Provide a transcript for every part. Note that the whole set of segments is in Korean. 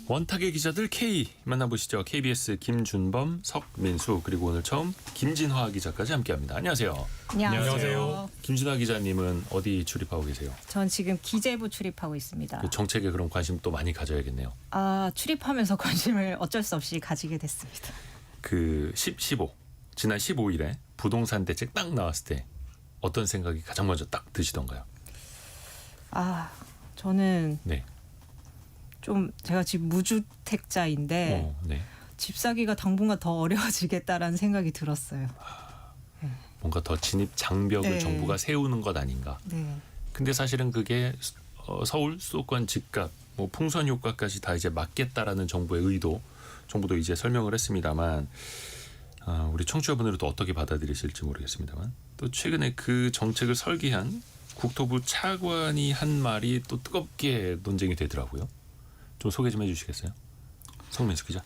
원탁의 기자들 K 만나보시죠. KBS 김준범, 석민수 그리고 오늘 처음 김진화 기자까지 함께합니다. 안녕하세요. 안녕하세요. 김진화 기자님은 어디 출입하고 계세요? 전 지금 기재부 출입하고 있습니다. 그 정책에 그런 관심 또 많이 가져야겠네요. 출입하면서 관심을 어쩔 수 없이 가지게 됐습니다. 그 15 지난 15일에 부동산 대책 딱 나왔을 때 어떤 생각이 가장 먼저 딱 드시던가요? 저는 네. 좀 제가 지금 무주택자인데 네. 집 사기가 당분간 더 어려워지겠다라는 생각이 들었어요. 뭔가 더 진입 장벽을 네. 정부가 세우는 것 아닌가. 네. 근데 사실은 그게 서울 수도권 집값, 뭐 풍선 효과까지 다 이제 막겠다라는 정부의 의도, 정부도 이제 설명을 했습니다만, 우리 청취자분들은 또 어떻게 받아들이실지 모르겠습니다만, 또 최근에 그 정책을 설계한 국토부 차관이 한 말이 또 뜨겁게 논쟁이 되더라고요. 좀 소개 좀 해주시겠어요? 성민수 기자.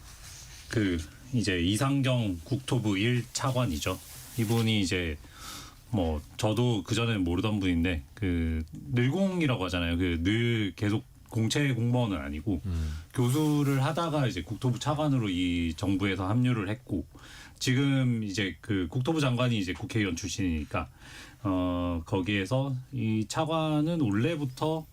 이제 이상경 국토부 1차관이죠. 이분이 이제 뭐 저도 그전에는 모르던 분인데 늘공이라고 하잖아요. 늘 계속 공채 공무원은 아니고 교수를 하다가 이제 국토부 차관으로 이 정부에서 합류를 했고, 지금 이제 국토부 장관이 이제 국회의원 출신이니까 거기에서 이 차관은 원래부터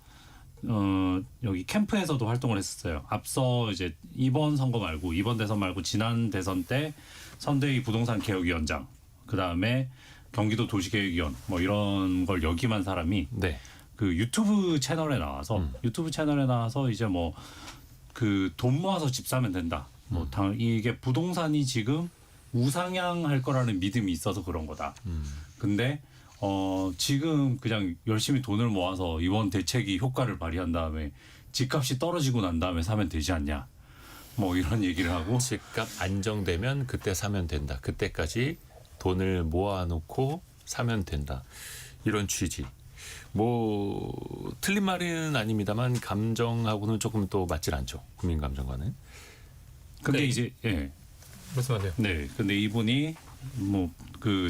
여기 캠프에서도 활동을 했었어요. 앞서 이제 이번 선거 말고, 이번 대선 말고 지난 대선 때 선대위 부동산 개혁위원장, 그 다음에 경기도 도시계획위원 뭐 이런 걸 역임한 사람이 네. 유튜브 채널에 나와서 이제 뭐 돈 모아서 집 사면 된다. 이게 부동산이 지금 우상향할 거라는 믿음이 있어서 그런 거다. 근데 지금 그냥 열심히 돈을 모아서 이번 대책이 효과를 발휘한 다음에 집값이 떨어지고 난 다음에 사면 되지 않냐. 뭐 이런 얘기를 하고, 집값 안정되면 그때 사면 된다. 그때까지 돈을 모아놓고 사면 된다. 이런 취지. 뭐 틀린 말은 아닙니다만 감정하고는 조금 또 맞질 않죠. 국민 감정과는. 근데 네. 이제 말씀하세요. 네. 근데 이분이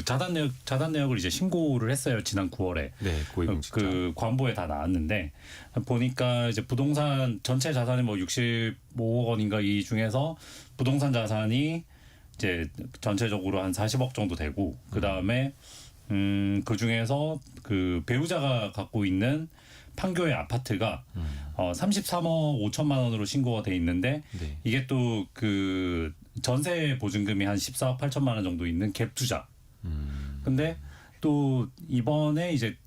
자단 내역을 이제 신고를 했어요. 지난 9월에. 네, 고위공직자. 관보에 다 나왔는데 보니까 이제 부동산 전체 자산이 뭐 65억 원인가, 이 중에서 부동산 자산이 이제 전체적으로 한 40억 정도 되고, 그다음에 그 중에서 배우자가 갖고 있는 판교의 아파트가 33억 5천만 원으로 신고가 돼 있는데, 네. 이게 또 전세 보증금이 한 14억 8천만 원 정도 있는 갭 투자. 근데 또 이번에 이제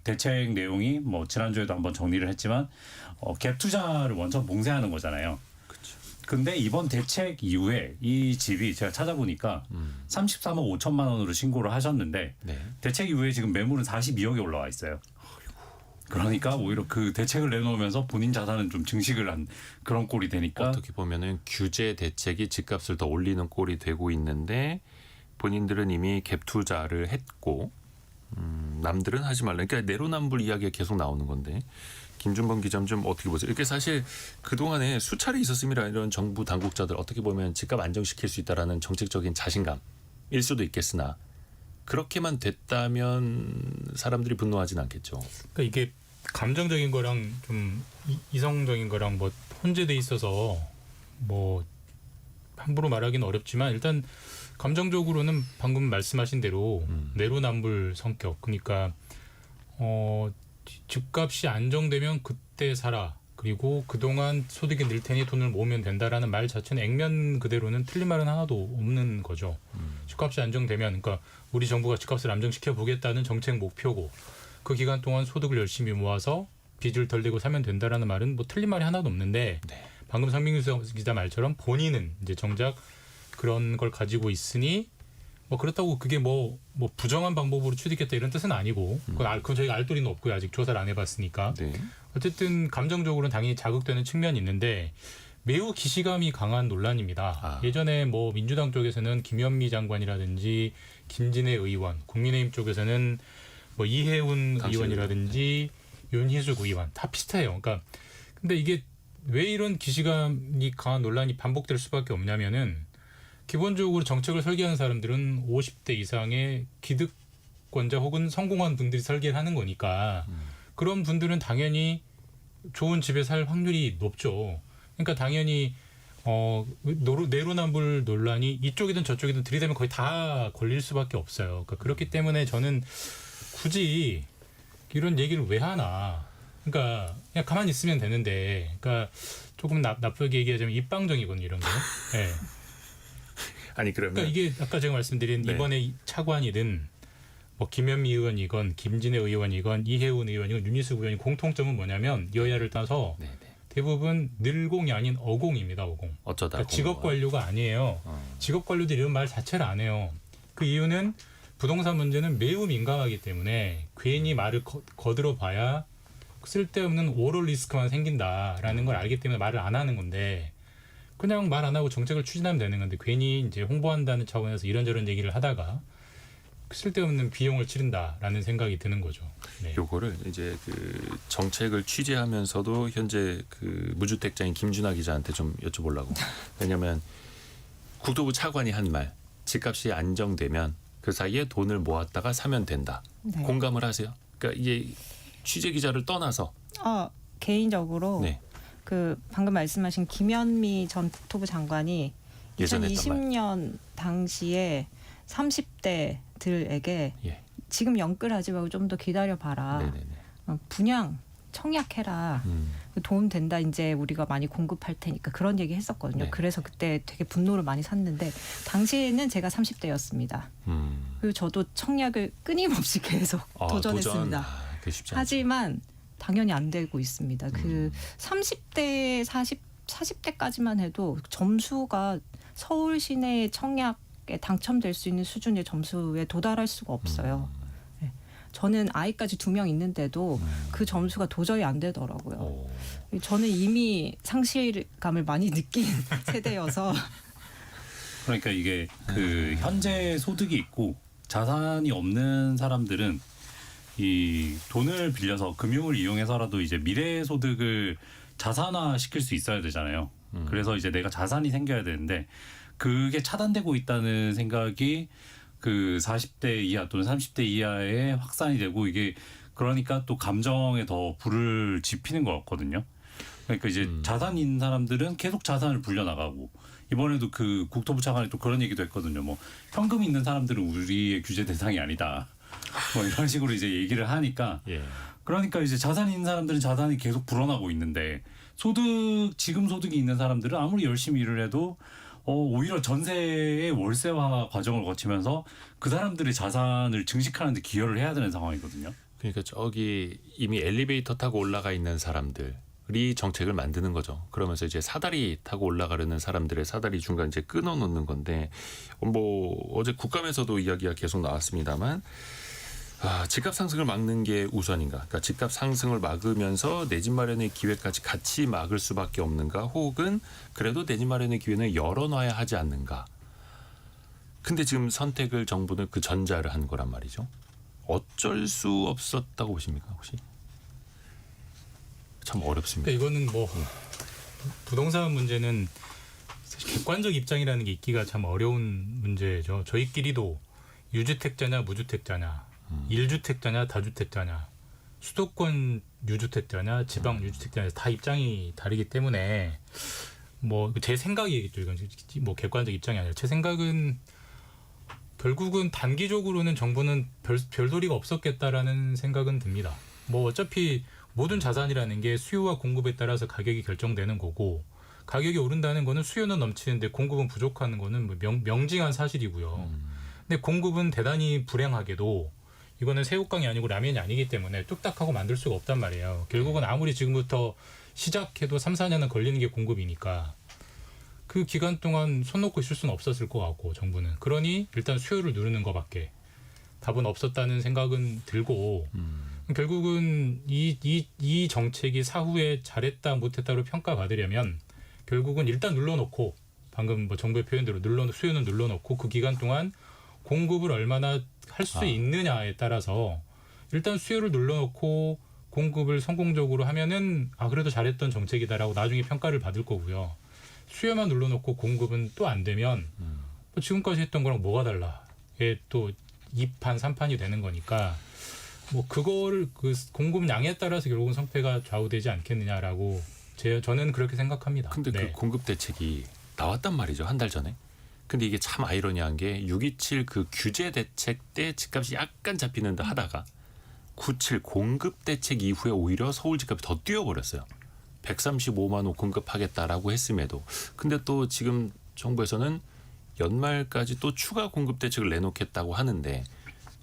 대책 내용이 뭐 지난주에도 한번 정리를 했지만 갭 투자를 원천 봉쇄하는 거잖아요. 근데 이번 대책 이후에 이 집이 제가 찾아보니까 33억 5천만 원으로 신고를 하셨는데, 네. 대책 이후에 지금 매물은 42억에 올라와 있어요. 그러니까 오히려 대책을 내놓으면서 본인 자산은 좀 증식을 한 그런 꼴이 되니까, 어떻게 보면은 규제 대책이 집값을 더 올리는 꼴이 되고 있는데 본인들은 이미 갭 투자를 했고 남들은 하지 말라. 그러니까 내로남불 이야기가 계속 나오는 건데, 김준범 기자님 좀 어떻게 보세요? 이렇게 사실 그동안에 수차례 있었습니다. 이런 정부 당국자들 어떻게 보면 집값 안정시킬 수 있다라는 정책적인 자신감일 수도 있겠으나 그렇게만 됐다면 사람들이 분노하진 않겠죠. 그러니까 이게 감정적인 거랑 좀 이성적인 거랑 뭐 혼재돼 있어서 뭐 함부로 말하기는 어렵지만, 일단 감정적으로는 방금 말씀하신 대로 내로남불 성격. 그러니까 집값이 안정되면 그때 사라. 그리고 그동안 소득이 늘 테니 돈을 모으면 된다라는 말 자체는 액면 그대로는 틀린 말은 하나도 없는 거죠. 집값이 안정되면, 그러니까 우리 정부가 집값을 안정시켜 보겠다는 정책 목표고, 그 기간 동안 소득을 열심히 모아서 빚을 덜 내고 사면 된다라는 말은 뭐 틀린 말이 하나도 없는데, 네. 방금 상민수 기자 말처럼 본인은 이제 정작 그런 걸 가지고 있으니 뭐 그렇다고 그게 뭐 부정한 방법으로 취득했다 이런 뜻은 아니고, 그건 저희가 알 도리는 없고요. 아직 조사를 안 해봤으니까. 네. 어쨌든 감정적으로는 당연히 자극되는 측면이 있는데 매우 기시감이 강한 논란입니다. 예전에 뭐 민주당 쪽에서는 김현미 장관이라든지 김진애 의원, 국민의힘 쪽에서는 뭐 이해운 의원이라든지 윤희숙 의원 다 비슷해요. 그러니까 근데 이게 왜 이런 기시감이 강한 논란이 반복될 수밖에 없냐면은, 기본적으로 정책을 설계하는 사람들은 50대 이상의 기득권자 혹은 성공한 분들이 설계를 하는 거니까 그런 분들은 당연히 좋은 집에 살 확률이 높죠. 그러니까 당연히 내로남불 논란이 이쪽이든 저쪽이든 들이대면 거의 다 걸릴 수밖에 없어요. 그러니까 그렇기 때문에 저는 굳이 이런 얘기를 왜 하나. 그러니까 그냥 가만히 있으면 되는데, 그러니까 조금 나쁘게 얘기하자면 입방정이거든요, 이런 게. 네. 아니 그러면 그러니까 이게 아까 제가 말씀드린 네. 이번에 차관이든 뭐 김현미 의원이건 김진애 의원이건 이혜훈 의원이건 윤희숙 의원이 공통점은 뭐냐면 여야를 따서 네네. 대부분 늘공이 아닌 어공입니다. 어공. 어쩌다 그러니까 직업 관료가 아니에요. 직업 관료들이 이런 말 자체를 안 해요. 그 이유는 부동산 문제는 매우 민감하기 때문에 괜히 말을 거들어 봐야 쓸데없는 오럴 리스크만 생긴다라는 걸 알기 때문에 말을 안 하는 건데, 그냥 말 안 하고 정책을 추진하면 되는 건데 괜히 이제 홍보한다는 차원에서 이런저런 얘기를 하다가 쓸데없는 비용을 치른다라는 생각이 드는 거죠. 네. 요거를 이제 그 정책을 취재하면서도 현재 그 무주택자인 김준하 기자한테 좀 여쭤보려고. 왜냐하면 국토부 차관이 한 말, 집값이 안정되면 그 사이에 돈을 모았다가 사면 된다. 네. 공감을 하세요? 그러니까 이게 취재 기자를 떠나서 개인적으로 네. 그 방금 말씀하신 김현미 전 국토부 장관이 예전에 했던 말. 2020년 당시에 30대들에게 예. 지금 영끌하지 말고 좀 더 기다려봐라. 네네네. 분양 청약해라. 도움 된다. 이제 우리가 많이 공급할 테니까 그런 얘기 했었거든요. 네. 그래서 그때 되게 분노를 많이 샀는데 당시에는 제가 30대였습니다. 그리고 저도 청약을 끊임없이 계속 도전했습니다. 그게 쉽지 않죠. 하지만 당연히 안 되고 있습니다. 그 30대, 40대까지만 해도 점수가 서울 시내 청약에 당첨될 수 있는 수준의 점수에 도달할 수가 없어요. 네. 저는 아이까지 2명 있는데도 그 점수가 도저히 안 되더라고요. 오. 저는 이미 상실감을 많이 느낀 세대여서 그러니까 이게 그 현재 소득이 있고 자산이 없는 사람들은 이 돈을 빌려서 금융을 이용해서라도 이제 미래 소득을 자산화 시킬 수 있어야 되잖아요. 그래서 이제 내가 자산이 생겨야 되는데 그게 차단되고 있다는 생각이 그 40대 이하 또는 30대 이하에 확산이 되고, 이게 그러니까 또 감정에 더 불을 지피는 것 같거든요. 그러니까 이제 자산이 있는 사람들은 계속 자산을 불려나가고, 이번에도 그 국토부 차관이 또 그런 얘기도 했거든요. 뭐 현금 있는 사람들은 우리의 규제 대상이 아니다. 뭐 이런 식으로 이제 얘기를 하니까, 예. 그러니까 이제 자산이 있는 사람들은 자산이 계속 불어나고 있는데 지금 소득이 있는 사람들은 아무리 열심히 일을 해도 오히려 전세의 월세화 과정을 거치면서 그 사람들의 자산을 증식하는 데 기여를 해야 되는 상황이거든요. 그러니까 저기 이미 엘리베이터 타고 올라가 있는 사람들이 정책을 만드는 거죠. 그러면서 이제 사다리 타고 올라가려는 사람들의 사다리 중간 이제 끊어 놓는 건데, 뭐 어제 국감에서도 이야기가 계속 나왔습니다만, 집값 상승을 막는 게 우선인가? 그러니까 집값 상승을 막으면서 내 집 마련의 기회까지 같이 막을 수밖에 없는가? 혹은 그래도 내 집 마련의 기회는 열어놔야 하지 않는가? 근데 지금 선택을 정부는 그 전자를 한 거란 말이죠. 어쩔 수 없었다고 보십니까, 혹시? 참 어렵습니다. 그러니까 이거는 뭐 부동산 문제는 사실 객관적 입장이라는 게 있기가 참 어려운 문제죠. 저희끼리도 유주택자냐 무주택자냐, 1주택자냐 다주택자냐, 수도권 유주택자냐 지방 유주택자냐 다 입장이 다르기 때문에 뭐 제 생각이겠죠. 이건 뭐 객관적 입장이 아니라 제 생각은 결국은 단기적으로는 정부는 별도리가 없었겠다라는 생각은 듭니다. 뭐 어차피 모든 자산이라는 게 수요와 공급에 따라서 가격이 결정되는 거고, 가격이 오른다는 거는 수요는 넘치는데 공급은 부족하는 거는 뭐 명징한 사실이고요. 근데 공급은 대단히 불행하게도 이거는 새우깡이 아니고 라면이 아니기 때문에 뚝딱하고 만들 수가 없단 말이에요. 결국은 아무리 지금부터 시작해도 3, 4년은 걸리는 게 공급이니까 그 기간 동안 손 놓고 있을 수는 없었을 것 같고, 정부는. 그러니 일단 수요를 누르는 것밖에 답은 없었다는 생각은 들고, 결국은 이 정책이 사후에 잘했다 못했다로 평가받으려면 결국은 일단 눌러놓고, 방금 뭐 정부의 표현대로 수요는 눌러놓고 그 기간 동안 공급을 얼마나 할 수 있느냐에 따라서 일단 수요를 눌러놓고 공급을 성공적으로 하면은 그래도 잘했던 정책이다라고 나중에 평가를 받을 거고요. 수요만 눌러놓고 공급은 또 안 되면 뭐 지금까지 했던 거랑 뭐가 달라? 이게 또 2판, 3판이 되는 거니까 뭐 그거를 그 공급량에 따라서 결국은 성패가 좌우되지 않겠느냐라고 저는 그렇게 생각합니다. 근데 네. 그 공급 대책이 나왔단 말이죠. 한 달 전에. 근데 이게 참 아이러니한 게 6.27 그 규제 대책 때 집값이 약간 잡히는 듯 하다가 9.7 공급 대책 이후에 오히려 서울 집값이 더 뛰어버렸어요. 135만 호 공급하겠다라고 했음에도. 근데 또 지금 정부에서는 연말까지 또 추가 공급 대책을 내놓겠다고 하는데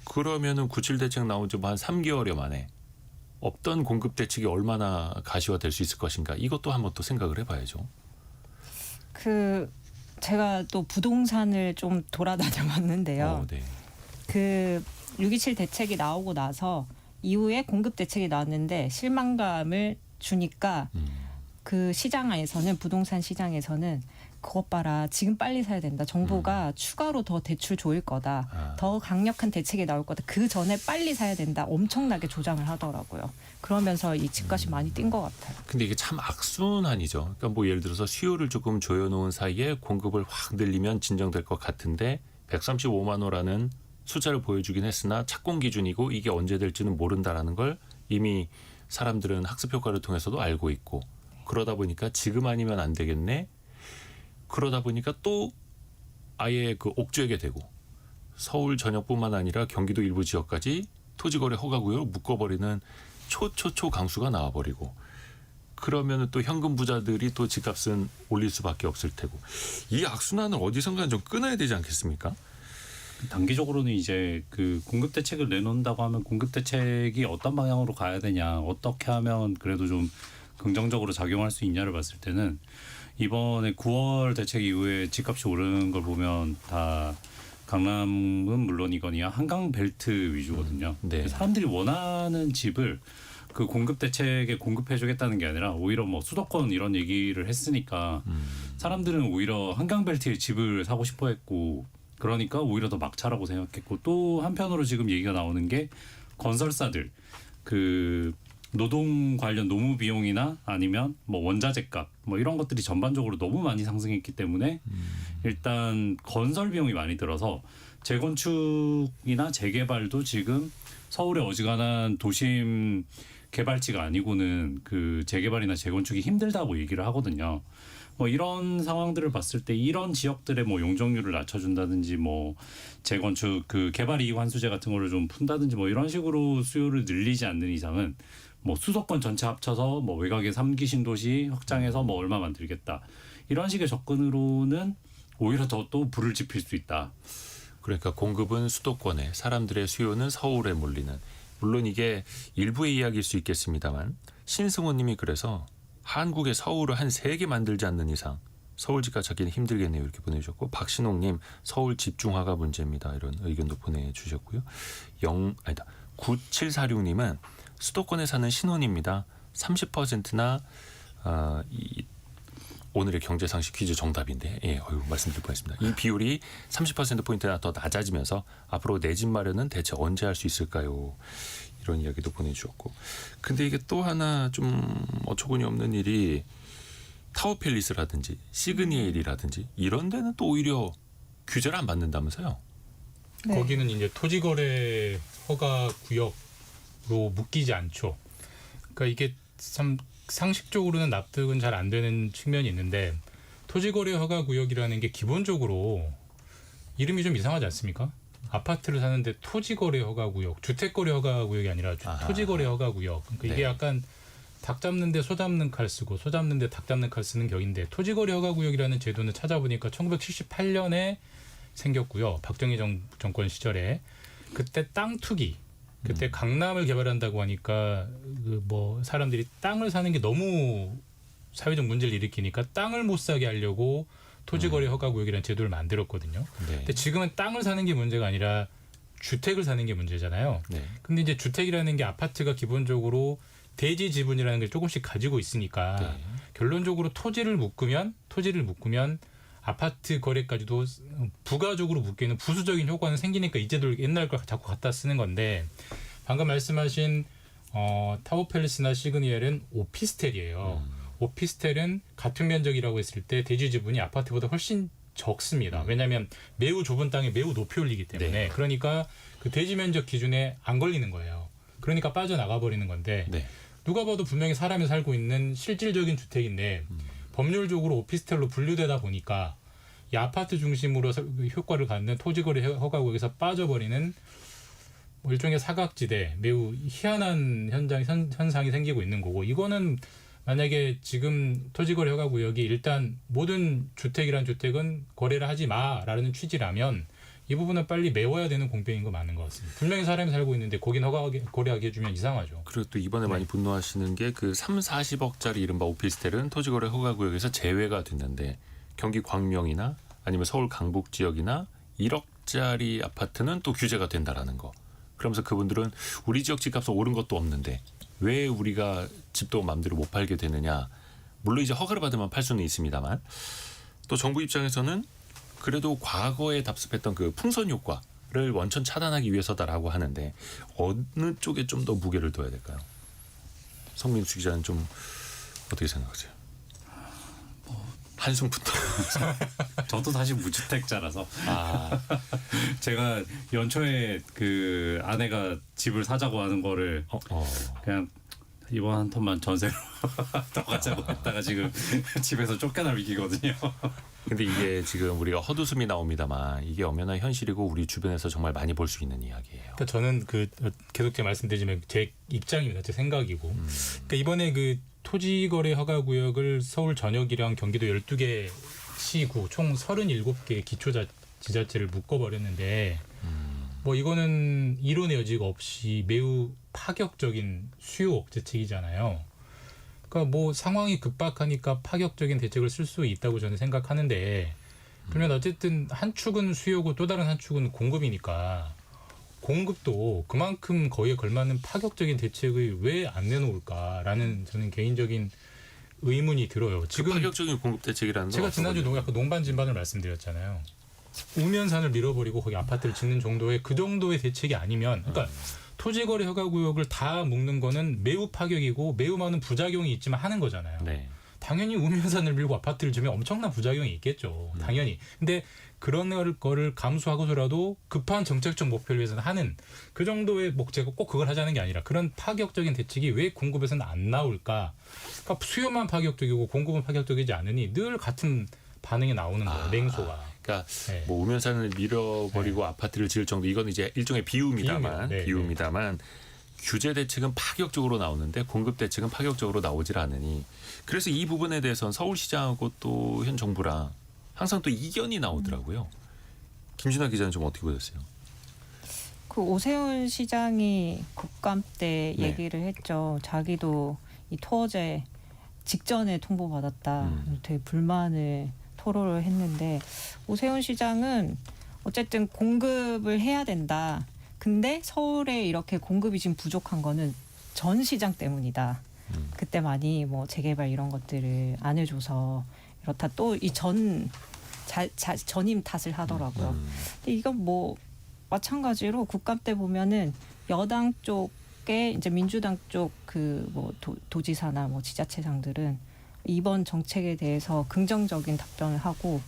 그러면은 9.7 대책 나온 지 한 3개월여 만에 없던 공급 대책이 얼마나 가시화될 수 있을 것인가 이것도 한번 또 생각을 해봐야죠. 제가 또 부동산을 좀 돌아다녀 봤는데요. 네. 그 6.27 대책이 나오고 나서 이후에 공급 대책이 나왔는데 실망감을 주니까 그 시장에서는 부동산 시장에서는 그것 봐라 지금 빨리 사야 된다. 정부가 추가로 더 대출 조일 거다. 더 강력한 대책이 나올 거다. 그 전에 빨리 사야 된다. 엄청나게 조장을 하더라고요. 그러면서 이 집값이 많이 뛴 것 같아요. 근데 이게 참 악순환이죠. 그러니까 뭐 예를 들어서 수요를 조금 조여놓은 사이에 공급을 확 늘리면 진정될 것 같은데 135만 호라는 숫자를 보여주긴 했으나 착공 기준이고 이게 언제 될지는 모른다라는 걸 이미 사람들은 학습 효과를 통해서도 알고 있고 그러다 보니까 지금 아니면 안 되겠네. 그러다 보니까 또 아예 그 옥죄게 되고 서울 전역뿐만 아니라 경기도 일부 지역까지 토지거래 허가구역으로 묶어버리는 초초초 강수가 나와버리고 그러면 또 현금 부자들이 또 집값은 올릴 수밖에 없을 테고 이 악순환을 어디선가 좀 끊어야 되지 않겠습니까? 단기적으로는 이제 그 공급 대책을 내놓는다고 하면 공급 대책이 어떤 방향으로 가야 되냐, 어떻게 하면 그래도 좀 긍정적으로 작용할 수 있냐를 봤을 때는 이번에 9월 대책 이후에 집값이 오르는 걸 보면 다 강남은 물론이거니와 한강 벨트 위주거든요. 네. 사람들이 원하는 집을 그 공급 대책에 공급해주겠다는 게 아니라 오히려 뭐 수도권 이런 얘기를 했으니까 사람들은 오히려 한강 벨트에 집을 사고 싶어했고 그러니까 오히려 더 막차라고 생각했고 또 한편으로 지금 얘기가 나오는 게 건설사들 그 노동 관련 노무 비용이나 아니면 뭐 원자재 값 뭐 이런 것들이 전반적으로 너무 많이 상승했기 때문에 일단 건설 비용이 많이 들어서 재건축이나 재개발도 지금 서울의 어지간한 도심 개발지가 아니고는 그 재개발이나 재건축이 힘들다고 얘기를 하거든요. 뭐 이런 상황들을 봤을 때 이런 지역들의 뭐 용적률을 낮춰준다든지 뭐 재건축 그 개발 이익 환수제 같은 거를 좀 푼다든지 뭐 이런 식으로 수요를 늘리지 않는 이상은 뭐 수도권 전체 합쳐서 뭐 외곽의 3기 신도시 확장해서 뭐 얼마 만들겠다 이런 식의 접근으로는 오히려 더 또 불을 지필 수 있다. 그러니까 공급은 수도권에 사람들의 수요는 서울에 몰리는 물론 이게 일부의 이야기일 수 있겠습니다만 신승호님이 그래서 한국의 서울을 한 3개 만들지 않는 이상 서울 집값 찾기는 힘들겠네요 이렇게 보내주셨고 박신홍님 서울 집중화가 문제입니다 이런 의견도 보내주셨고요. 9746님은 수도권에 사는 신혼입니다. 30%나 오늘의 경제상식 퀴즈 정답인데 말씀드릴 뻔했습니다. 이 비율이 30%포인트나 더 낮아지면서 앞으로 내 집 마련은 대체 언제 할 수 있을까요? 이런 이야기도 보내주셨고 근데 이게 또 하나 좀 어처구니 없는 일이 타워팰리스라든지 시그니엘이라든지 이런 데는 또 오히려 규제를 안 받는다면서요? 네. 거기는 이제 토지거래 허가 구역으로 묶이지 않죠. 그러니까 이게 참 상식적으로는 납득은 잘 안 되는 측면이 있는데 토지거래 허가 구역이라는 게 기본적으로 이름이 좀 이상하지 않습니까? 아파트를 사는데 토지거래 허가 구역, 주택거래 허가 구역이 아니라 토지거래 허가 구역. 그러니까 이게 네. 약간 닭 잡는데 소 잡는 칼 쓰고 소 잡는데 닭 잡는 칼 쓰는 격인데 토지거래 허가 구역이라는 제도는 찾아보니까 1978년에 생겼고요. 박정희 정권 시절에 그때 땅 투기 그때 강남을 개발한다고 하니까 그 뭐 사람들이 땅을 사는 게 너무 사회적 문제를 일으키니까 땅을 못 사게 하려고 토지거래 허가구역이라는 제도를 만들었거든요. 네. 근데 지금은 땅을 사는 게 문제가 아니라 주택을 사는 게 문제잖아요. 네. 근데 이제 주택이라는 게 아파트가 기본적으로 대지 지분이라는 걸 조금씩 가지고 있으니까 네. 결론적으로 토지를 묶으면 아파트 거래까지도 부가적으로 묶이는 부수적인 효과는 생기니까 이 제도를 옛날 걸 자꾸 갖다 쓰는 건데 방금 말씀하신 타워팰리스나 시그니엘은 오피스텔이에요. 오피스텔은 같은 면적이라고 했을 때 대지 지분이 아파트보다 훨씬 적습니다. 왜냐하면 매우 좁은 땅에 매우 높이 올리기 때문에 네. 그러니까 그 대지 면적 기준에 안 걸리는 거예요. 그러니까 빠져나가 버리는 건데 네. 누가 봐도 분명히 사람이 살고 있는 실질적인 주택인데 법률적으로 오피스텔로 분류되다 보니까 이 아파트 중심으로 효과를 갖는 토지거래 허가구역에서 빠져버리는 뭐 일종의 사각지대, 매우 희한한 현상이 생기고 있는 거고, 이거는 만약에 지금 토지거래 허가구역이 일단 모든 주택이란 주택은 거래를 하지 마라는 취지라면 이 부분은 빨리 메워야 되는 공백인 거 맞는 것 같습니다. 분명히 사람이 살고 있는데 거긴 거래하게 해주면 이상하죠. 그리고 또 이번에 많이 분노하시는 게 그 3, 40억짜리 이른바 오피스텔은 토지거래 허가구역에서 제외가 됐는데 경기 광명이나 아니면 서울 강북 지역이나 1억짜리 아파트는 또 규제가 된다라는 거. 그러면서 그분들은 우리 지역 집값은 오른 것도 없는데 왜 우리가 집도 마음대로 못 팔게 되느냐. 물론 이제 허가를 받으면 팔 수는 있습니다만 또 정부 입장에서는 그래도 과거에 답습했던 그 풍선 효과를 원천 차단하기 위해서다라고 하는데 어느 쪽에 좀 더 무게를 둬야 될까요? 성민수 기자는 좀 어떻게 생각하세요? 한숨부터. 저도 사실 무주택자라서 아, 제가 연초에 그 아내가 집을 사자고 하는 거를 그냥 이번 한 턴만 전세로 더 가자고 했다가 지금 집에서 쫓겨날 위기거든요. 근데 이게 지금 우리가 헛웃음이 나옵니다만 이게 엄연한 현실이고 우리 주변에서 정말 많이 볼 수 있는 이야기예요. 그러니까 저는 그 계속 제가 말씀드리지만 제 입장입니다. 제 생각이고. 그러니까 이번에 그 토지거래 허가구역을 서울 전역이랑 경기도 12개 시구 총 37개 기초지자체를 묶어버렸는데 뭐 이거는 이론의 여지가 없이 매우 파격적인 수요 억제책이잖아요. 그러니까 뭐 상황이 급박하니까 파격적인 대책을 쓸 수 있다고 저는 생각하는데 그러면 어쨌든 한 축은 수요고 또 다른 한 축은 공급이니까 공급도 그만큼 거기에 걸맞는 파격적인 대책을 왜 안 내놓을까라는 저는 개인적인 의문이 들어요. 지금 파격적인 공급 대책이라는 건 제가 지난주 약간 농반진반을 말씀드렸잖아요. 우면산을 밀어버리고 거기 아파트를 짓는 정도의 그 정도의 대책이 아니면, 그러니까 토지거래 허가구역을 다 묶는 거는 매우 파격이고 매우 많은 부작용이 있지만 하는 거잖아요. 네. 당연히 우면산을 밀고 아파트를 지으면 엄청난 부작용이 있겠죠. 당연히. 근데 그런 거를 감수하고서라도 급한 정책적 목표를 위해서는 하는 그 정도의 목적가 꼭 그걸 하자는 게 아니라 그런 파격적인 대책이 왜 공급에서는 안 나올까? 그러니까 수요만 파격적이고 공급은 파격적이지 않으니 늘 같은 반응이 나오는 거예요. 냉소가. 그러니까 네. 뭐 우면산을 밀어버리고 아파트를 지을 정도 이건 이제 일종의 비유입니다만 비유입니다만 규제 대책은 파격적으로 나오는데 공급 대책은 파격적으로 나오질 않으니 그래서 이 부분에 대해서는 서울시장하고 또 현 정부랑 항상 또 이견이 나오더라고요. 김진아 기자는 좀 어떻게 보셨어요? 그 오세훈 시장이 국감 때 네. 얘기를 했죠. 자기도 이 토어제 직전에 통보받았다. 되게 불만을 토로를 했는데 오세훈 시장은 어쨌든 공급을 해야 된다. 근데 서울에 이렇게 공급이 지금 부족한 거는 전 시장 때문이다. 그때 많이 뭐 재개발 이런 것들을 안 해줘서 이렇다. 또 이 전임 탓을 하더라고요. 근데 이건 뭐 마찬가지로 국감 때 보면은 여당 쪽에 이제 민주당 쪽 그 뭐 도지사나 뭐 지자체장들은 이번 정책에 대해서 긍정적인 답변을 하고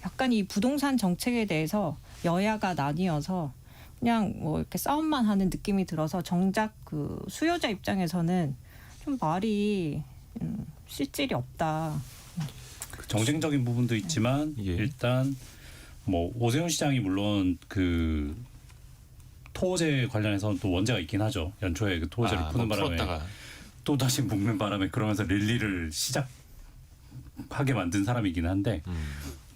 약간 이 부동산 정책에 대해서 여야가 나뉘어서 그냥 뭐 이렇게 싸움만 하는 느낌이 들어서 정작 그 수요자 입장에서는 좀 말이 실질이 없다. 정쟁적인 부분도 있지만 예. 일단 뭐 오세훈 시장이 물론 그 토호제 관련해서는 또 원죄가 있긴 하죠. 연초에 그 토호제를 푸는 바람에 또 다시 묶는 바람에 그러면서 릴리를 시작하게 만든 사람이긴 한데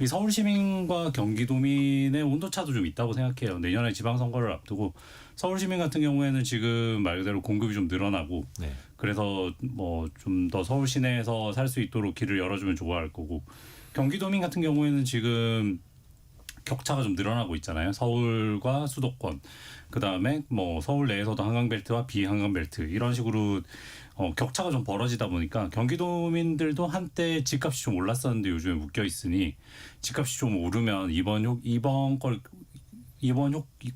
이 서울 시민과 경기도민의 온도차도 좀 있다고 생각해요. 내년에 지방선거를 앞두고 서울 시민 같은 경우에는 지금 말 그대로 공급이 좀 늘어나고 네. 그래서 뭐 좀 더 서울 시내에서 살 수 있도록 길을 열어주면 좋아할 거고 경기도민 같은 경우에는 지금 격차가 좀 늘어나고 있잖아요. 서울과 수도권 그다음에 뭐 서울 내에서도 한강벨트와 비한강벨트 이런 식으로 격차가 좀 벌어지다 보니까 경기도민들도 한때 집값이 좀 올랐었는데 요즘에 묶여 있으니 집값이 좀 오르면 이번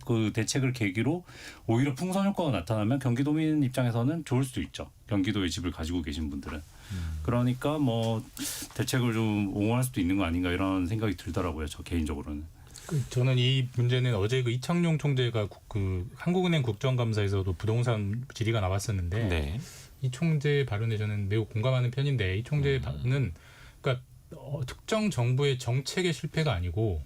그 대책을 계기로 오히려 풍선 효과가 나타나면 경기도민 입장에서는 좋을 수도 있죠. 경기도에 집을 가지고 계신 분들은. 그러니까 뭐 대책을 좀 옹호할 수도 있는 거 아닌가 이런 생각이 들더라고요. 저 개인적으로는. 저는 이 문제는 어제 그 이창용 총재가 그 한국은행 국정감사에서도 부동산 질의가 나왔었는데 네. 이 총재 발언에 저는 매우 공감하는 편인데, 이 총재의 발언은 그러니까 특정 정부의 정책의 실패가 아니고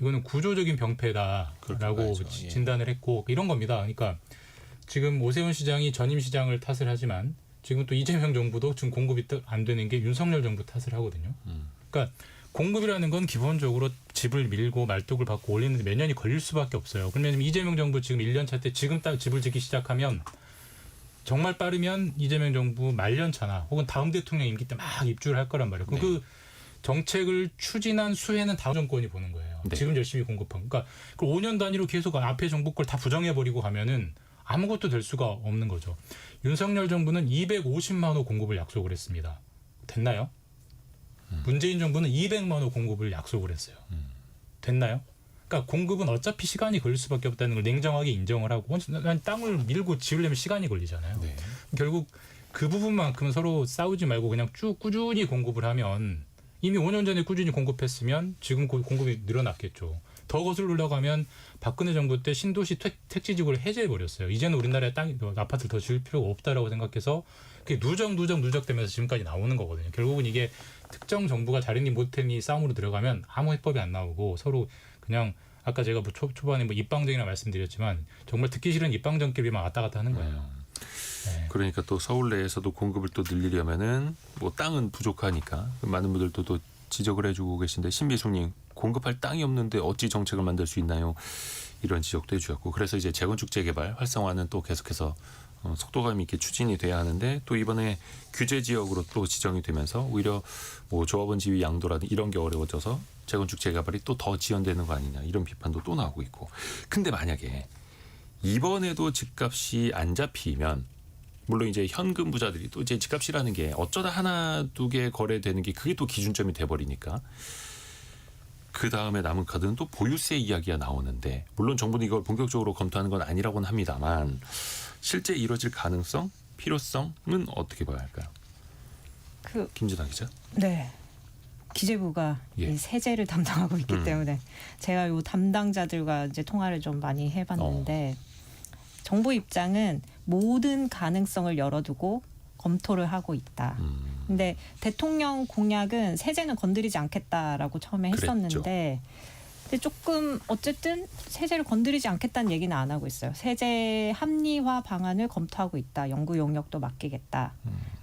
이거는 구조적인 병폐다라고 그렇게 봐야죠. 예. 진단을 했고 이런 겁니다. 그러니까 지금 오세훈 시장이 전임 시장을 탓을 하지만 지금 또 이재명 정부도 지금 공급이 안 되는 게 윤석열 정부 탓을 하거든요. 그러니까 공급이라는 건 기본적으로 집을 밀고 말뚝을 받고 올리는데 몇 년이 걸릴 수밖에 없어요. 그러면 이재명 정부 지금 1년 차 때 지금 딱 집을 짓기 시작하면 정말 빠르면 이재명 정부 말년차나 혹은 다음 대통령 임기 때 막 입주를 할 거란 말이에요. 네. 그 정책을 추진한 수혜는 다음 정권이 보는 거예요. 네. 지금 열심히 공급한. 그러니까 5년 단위로 계속 앞에 정부 걸 다 부정해버리고 가면은 아무것도 될 수가 없는 거죠. 윤석열 정부는 250만 호 공급을 약속을 했습니다. 됐나요? 문재인 정부는 200만 호 공급을 약속을 했어요. 됐나요? 그러니까 공급은 어차피 시간이 걸릴 수밖에 없다는 걸 냉정하게 인정을 하고 땅을 밀고 지으려면 시간이 걸리잖아요. 네. 결국 그 부분만큼 서로 싸우지 말고 그냥 쭉 꾸준히 공급을 하면 이미 5년 전에 꾸준히 공급했으면 지금 공급이 늘어났겠죠. 더 거슬러 가면 박근혜 정부 때 신도시 택지지구를 해제해버렸어요. 이제는 우리나라에 아파트를 더 지을 필요가 없다라고 생각해서 그게 누적되면서 지금까지 나오는 거거든요. 결국은 이게 특정 정부가 잘했니 못했니 싸움으로 들어가면 아무 해법이 안 나오고 서로 그냥 아까 제가 초반에 입방정이라 말씀드렸지만 정말 듣기 싫은 입방정끼리만 왔다 갔다 하는 거예요. 네. 그러니까 또 서울 내에서도 공급을 또 늘리려면은 뭐 땅은 부족하니까 많은 분들도 또 지적을 해주고 계신데 신비숙님 공급할 땅이 없는데 어찌 정책을 만들 수 있나요? 이런 지적도 해주셨고 그래서 이제 재건축 재개발 활성화는 또 계속해서 속도감 있게 추진이 돼야 하는데 또 이번에 규제 지역으로 또 지정이 되면서 오히려 뭐 조합원 지위 양도라든지 이런 게 어려워져서 재건축 재개발이 또 더 지연되는 거 아니냐 이런 비판도 또 나오고 있고 근데 만약에 이번에도 집값이 안 잡히면 물론 이제 현금 부자들이 또 이제 집값이라는 게 어쩌다 하나 두 개 거래되는 게 그게 또 기준점이 돼버리니까 그 다음에 남은 카드는 또 보유세 이야기가 나오는데 물론 정부는 이걸 본격적으로 검토하는 건 아니라고는 합니다만 실제 이루어질 가능성, 필요성은 어떻게 봐야 할까요? 김진아 기자. 네. 기재부가 예. 이 세제를 담당하고 있기 때문에 제가 요 담당자들과 이제 통화를 좀 많이 해봤는데 정부 입장은 모든 가능성을 열어두고 검토를 하고 있다. 근데 대통령 공약은 세제는 건드리지 않겠다라고 처음에 했었는데 근데 조금 어쨌든 세제를 건드리지 않겠다는 얘기는 안 하고 있어요. 세제 합리화 방안을 검토하고 있다. 연구 용역도 맡기겠다.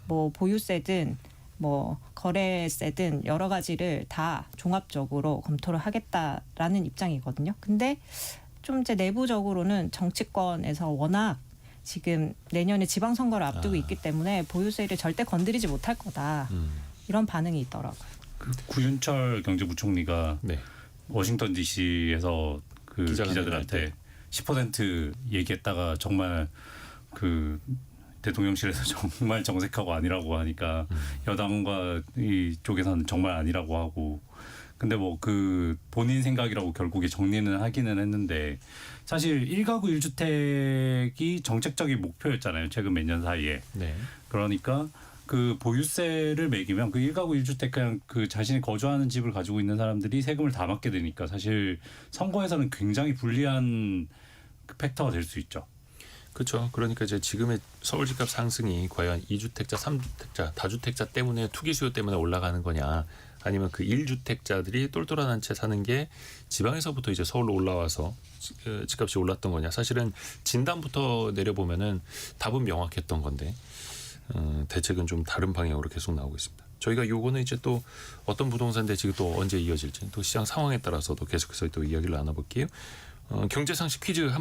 뭐 보유세든 뭐 거래세든 여러 가지를 다 종합적으로 검토를 하겠다라는 입장이거든요. 근데 좀 이제 내부적으로는 정치권에서 워낙 지금 내년에 지방선거를 앞두고 있기 때문에 보유세를 절대 건드리지 못할 거다. 이런 반응이 있더라고요. 그 구윤철 경제부총리가 네. 워싱턴 DC에서 그 기자들한테 10% 얘기했다가 정말 그 대통령실에서 정말 정색하고 아니라고 하니까 여당과 이쪽에서는 정말 아니라고 하고 근데 뭐 그 본인 생각이라고 결국에 정리는 하기는 했는데 사실 1가구 1주택이 정책적인 목표였잖아요. 최근 몇 년 사이에. 네. 그러니까 그 보유세를 매기면 그 1가구 1주택 그냥 그 자신이 거주하는 집을 가지고 있는 사람들이 세금을 다 받게 되니까 사실 선거에서는 굉장히 불리한 그 팩터가 될 수 있죠. 그렇죠. 그러니까 이제 지금의 서울 집값 상승이 과연 2주택자, 3주택자, 다주택자 때문에 투기 수요 때문에 올라가는 거냐 아니면 그 1주택자들이 똘똘한 한 채 사는 게 지방에서부터 이제 서울로 올라와서 집값이 올랐던 거냐. 사실은 진단부터 내려보면은 답은 명확했던 건데 대책은 좀 다른 방향으로 계속 나오고 있습니다. 저희가 요거는 이제 또 어떤 부동산 대책이 또 언제 이어질지 또 시장 상황에 따라서도 계속해서 또 이야기를 나눠볼게요. 경제상식 퀴즈